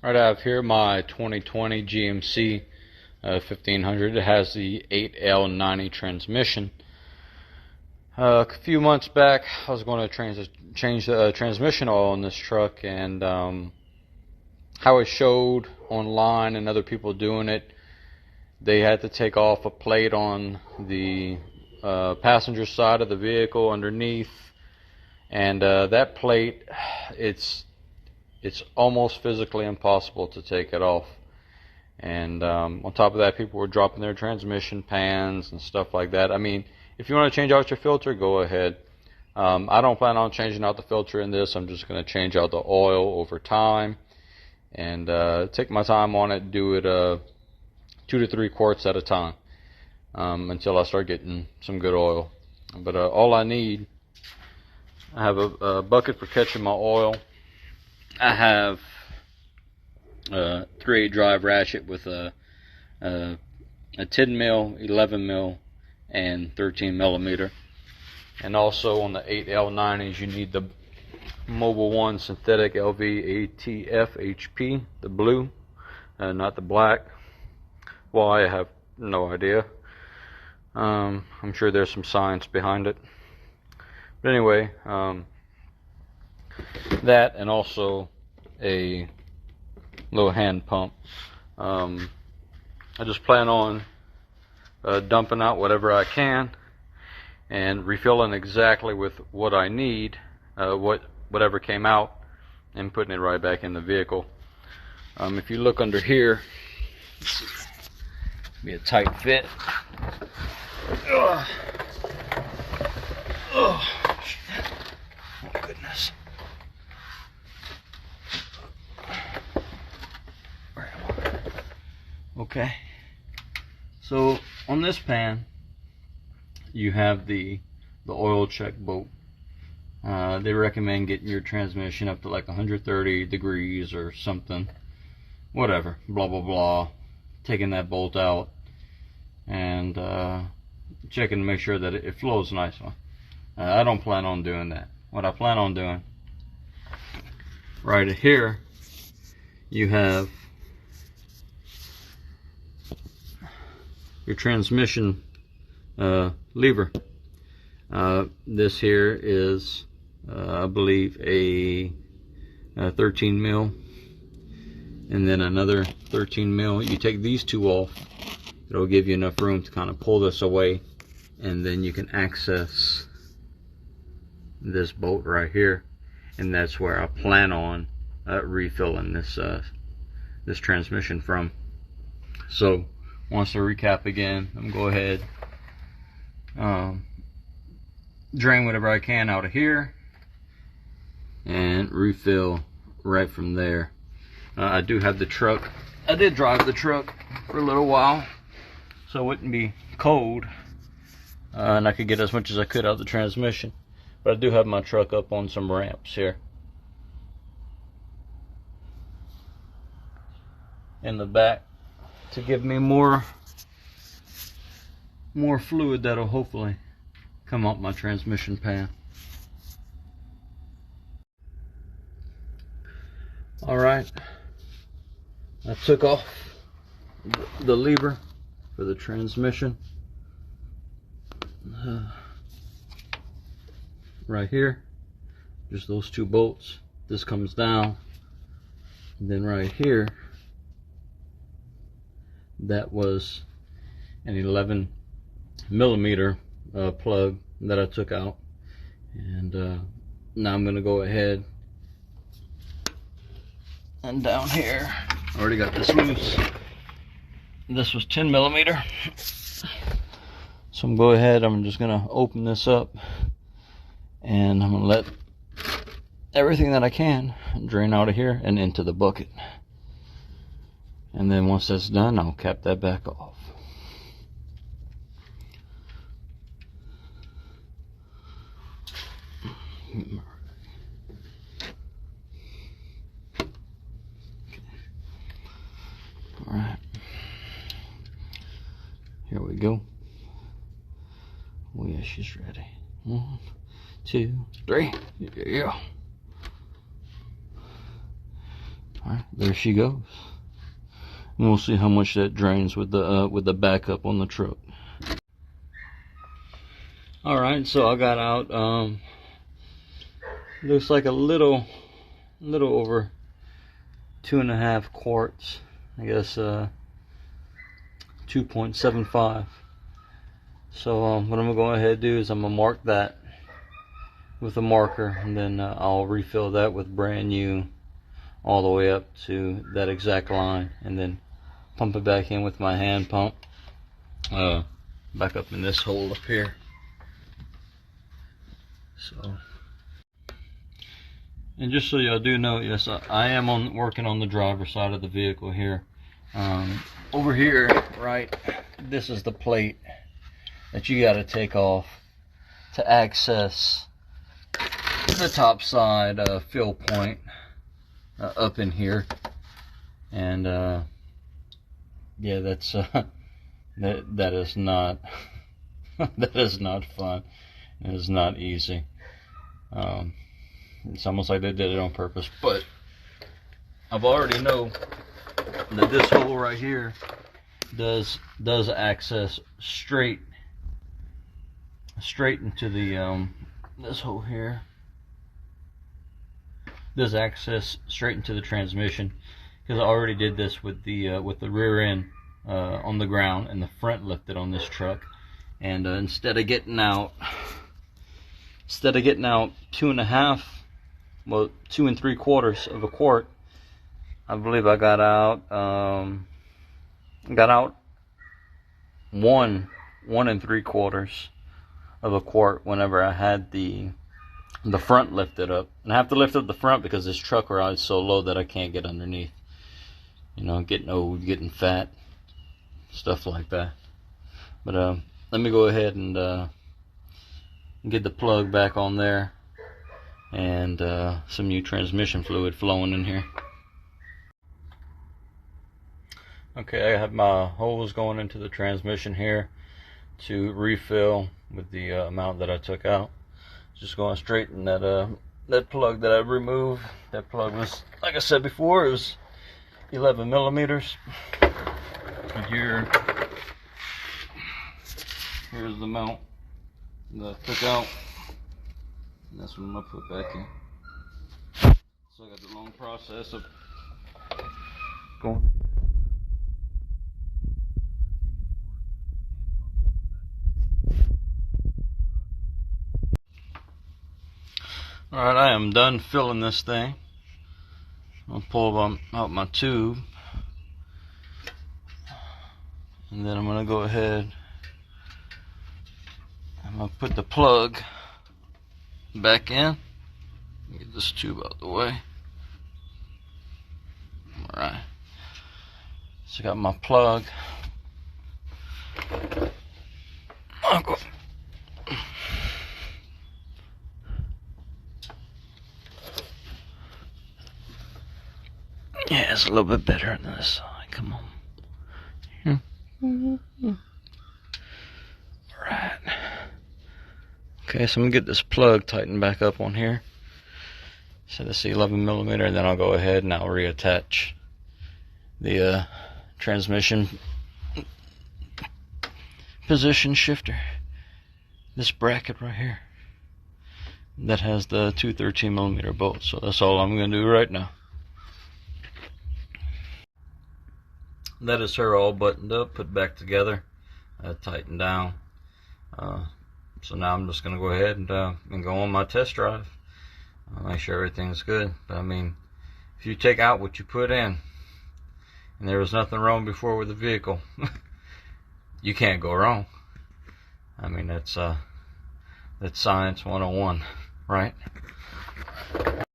Right, I have here my 2020 GMC 1500. It has the 8L90 transmission. A few months back, I was going to change the transmission oil in this truck, and how it showed online and other people doing it, they had to take off a plate on the passenger side of the vehicle underneath, and that plate, it's almost physically impossible to take it off. And on top of that, people were dropping their transmission pans and stuff like that. I mean, if you want to change out your filter, go ahead. I don't plan on changing out the filter in this. I'm just going to change out the oil over time and take my time on it. Do it 2 to 3 quarts at a time until I start getting some good oil. But all I need, I have a bucket for catching my oil. I have a 3/8 drive ratchet with a 10 mil, 11 mil, and 13 millimeter. And also on the 8L90s, you need the Mobil 1 synthetic LV ATF HP, the blue, not the black. Why, I have no idea. I'm sure there's some science behind it. But anyway, that, and also a little hand pump. I just plan on dumping out whatever I can and refilling exactly with what I need, whatever came out, and putting it right back in the vehicle. If you look under here, be a tight fit. Ugh. Oh, goodness. Okay, so on this pan you have the oil check bolt. They recommend getting your transmission up to like 130 degrees or something, whatever, blah blah blah, taking that bolt out and checking to make sure that it flows nicely. I don't plan on doing that. What I plan on doing, right here you have your transmission lever. This here is I believe a 13 mil, and then another 13 mil. You take these two off, it'll give you enough room to kind of pull this away, and then you can access this bolt right here, and that's where I plan on refilling this transmission from. So once to recap again, I'm gonna go ahead, drain whatever I can out of here and refill right from there. I do have the truck. I did drive the truck for a little while, so it wouldn't be cold, and I could get as much as I could out of the transmission. But I do have my truck up on some ramps here in the back to give me more fluid that'll hopefully come out my transmission pan. Alright, I took off the lever for the transmission right here, just those two bolts. This comes down, and then right here, that was an 11 millimeter plug that I took out. And now I'm gonna go ahead and down here, I already got this loose. This was 10 millimeter, so I'm gonna go ahead, I'm just gonna open this up, and I'm gonna let everything that I can drain out of here and into the bucket. And then once that's done, I'll cap that back off. Okay. All right, here we go. Oh yeah, she's ready. 1, 2, 3. Yeah. Alright, there she goes. And we'll see how much that drains with the backup on the truck. Alright, so I got out, looks like a little over 2.5 quarts, I guess 2.75. So what I'm gonna go ahead and do is I'm gonna mark that with a marker, and then I'll refill that with brand new all the way up to that exact line, and then pump it back in with my hand pump back up in this hole up here. So, and just so y'all do know, yes, I am working on the driver's side of the vehicle here. Over here, right, this is the plate that you got to take off to access the top side fill point up in here. And yeah, that's that is not that is not fun. It is not easy. It's almost like they did it on purpose, but I've already know that this hole right here does access straight into the this hole here does access straight into the transmission, because I already did this with the rear end on the ground and the front lifted on this truck. And instead of getting out 2.5, well, 2 3/4 of a quart, I believe I got out 1 3/4 of a quart whenever I had the front lifted up. And I have to lift up the front because this truck rides so low that I can't get underneath. You know, getting old, getting fat, stuff like that. But let me go ahead and get the plug back on there, and some new transmission fluid flowing in here. Okay, I have my hose going into the transmission here to refill with the amount that I took out. Just going straight in that plug that I removed. That plug was, like I said before, it was 11 millimeters. And here's the mount that I took out, and that's what I'm gonna put back in. So I got the long process of going. Alright, I am done filling this thing. I'll pull out my tube, and then I'm going to go ahead, I'm going to put the plug back in. Get this tube out the way. Alright, so I got my plug. I'll go. Yeah, it's a little bit better on this side. Come on. Alright. Okay, so I'm going to get this plug tightened back up on here. Set this 11 millimeter, and then I'll go ahead and I'll reattach the transmission position shifter. This bracket right here that has the 2 13 millimeter bolts. So that's all I'm going to do right now. That is her all buttoned up, put back together, tightened down. So now I'm just going to go ahead and go on my test drive. Make sure everything's good. But I mean, if you take out what you put in, and there was nothing wrong before with the vehicle, you can't go wrong. I mean, that's science 101, right?